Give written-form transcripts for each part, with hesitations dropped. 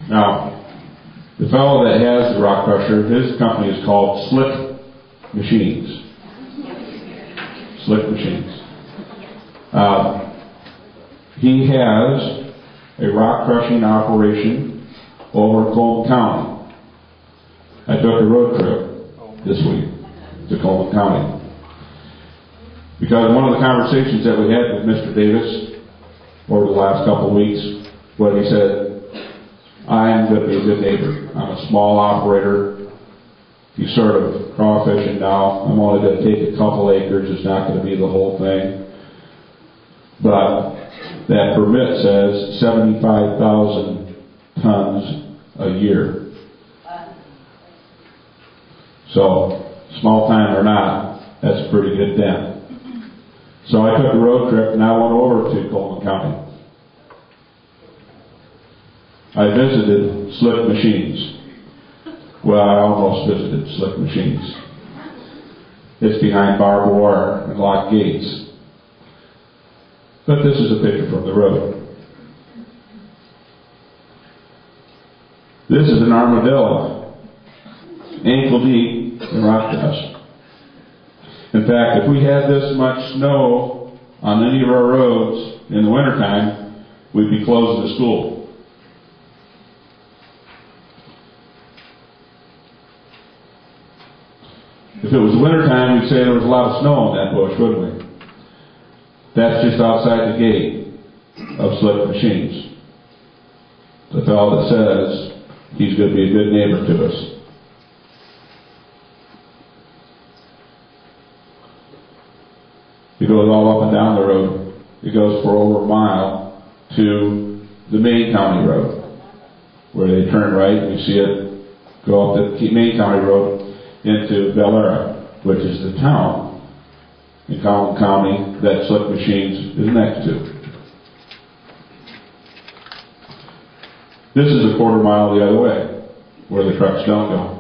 Now, the fellow that has the rock crusher, his company is called Slick Machines. Slick Machines. He has a rock crushing operation over in Coleman County. I took a road trip this week to Coleman County because one of the conversations that we had with Mr. Davis over the last couple of weeks, what he said, I am going to be a good neighbor. I'm a small operator. He's sort of crawfishing now. I'm only going to take a couple acres. It's not going to be the whole thing. But that permit says 75,000 tons a year. So, small time or not, that's a pretty good dent. So I took a road trip and I went over to Coleman County. I visited Slick Machines. Well, I almost visited Slick Machines. It's behind barbed wire and locked gates. But this is a picture from the road. This is an armadillo, ankle deep in rock dust. In fact, if we had this much snow on any of our roads in the wintertime, we'd be closing the school. If it was wintertime, we'd say there was a lot of snow in that bush, wouldn't we? That's just outside the gate of Slick Machines. The fellow that says he's going to be a good neighbor to us. It goes all up and down the road. It goes for over a mile to the Main County Road, where they turn right. We see it go up the Main County Road into Bel-Air, which is the town in Collin County that Slick Machines is next to. This is a quarter mile the other way, where the trucks don't go.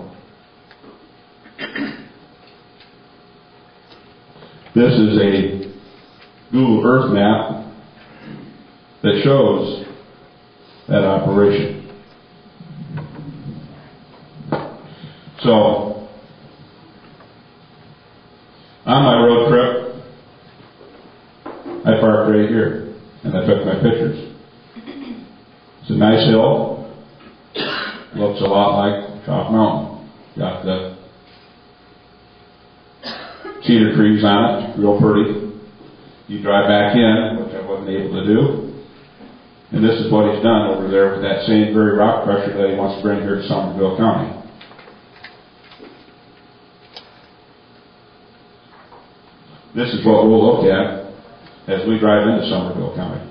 This is a Google Earth map that shows that operation. So, on my road trip, I parked right here, and I took my pictures. It's a nice hill. Looks a lot like Chalk Mountain. Got the cedar trees on it, real pretty. You drive back in, which I wasn't able to do. And this is what he's done over there with that same very rock crusher that he wants to bring here to Somervell County. This is what we'll look at as we drive into Somervell County.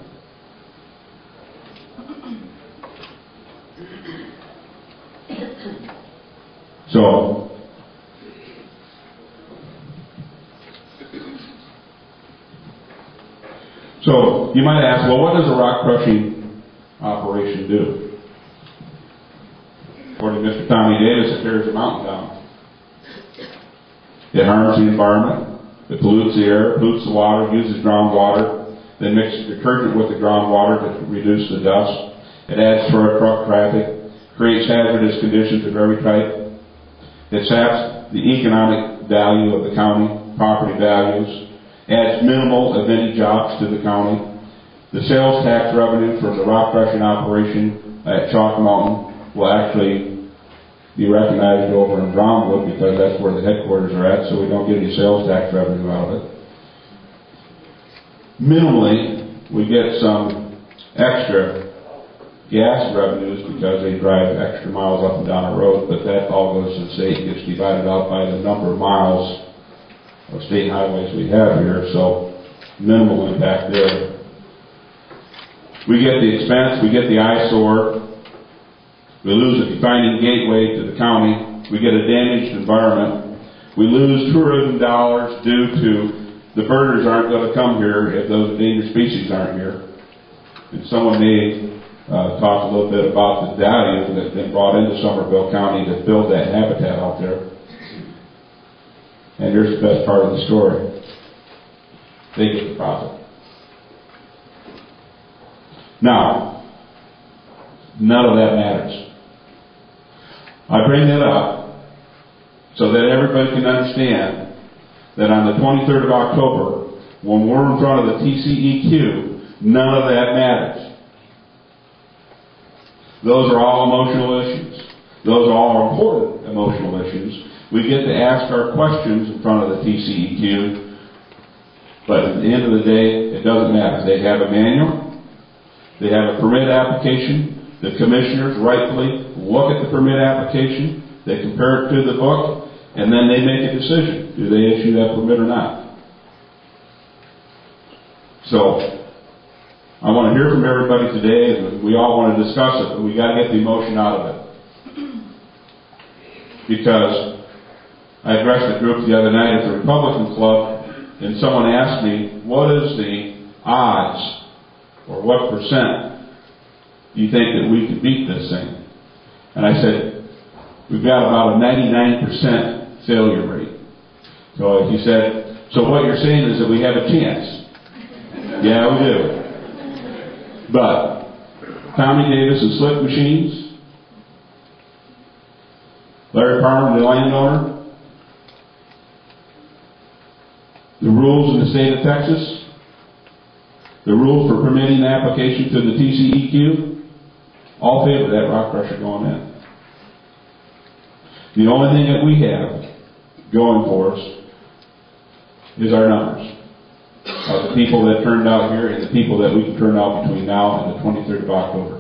So you might ask, well, what does a rock crushing operation do? According to Mr. Tommy Davis, it tears a mountain down. It harms the environment. It pollutes the air, pollutes the water, uses groundwater, then mixes detergent with the groundwater to reduce the dust. It adds to our truck traffic, creates hazardous conditions of every type. It saps the economic value of the county, property values, adds minimal, if any, jobs to the county. The sales tax revenue from the rock crushing operation at Chalk Mountain will actually be recognized over in Brownwood because that's where the headquarters are at, so we don't get any sales tax revenue out of it. Minimally, we get some extra gas revenues because they drive extra miles up and down the road, but that all goes to the state, gets divided out by the number of miles of state highways we have here, so minimal impact there. We get the expense, we get the eyesore, we lose a defining gateway to the county, we get a damaged environment, we lose tourism dollars due to the birders aren't going to come here if those endangered species aren't here. And someone may talk a little bit about the value that's been brought into Somervell County to build that habitat out there. And here's the best part of the story. They get the profit. Now, None of that matters. I bring that up so that everybody can understand that on the 23rd of October, when we're in front of the TCEQ, none of that matters. Those are all emotional issues. Those are all important emotional issues. We get to ask our questions in front of the TCEQ, but at the end of the day, it doesn't matter. They have a manual. They have a permit application. The commissioners rightfully look at the permit application. They compare it to the book, and then they make a decision. Do they issue that permit or not? So, I want to hear from everybody today, and we all want to discuss it, but we got to get the emotion out of it. Because I addressed a group the other night at the Republican Club, and someone asked me, what is the odds, or what percent do you think that we could beat this thing? And I said, we've got about a 99% failure rate. So he said, so what you're saying is that we have a chance. Yeah, we do. But Tommy Davis and Slick Machines, Larry Palmer, the landowner, the rules in the state of Texas, the rules for permitting the application to the TCEQ, all favor that rock crusher going in. The only thing that we have going for us is our numbers of the people that turned out here and the people that we can turn out between now and the 23rd of October.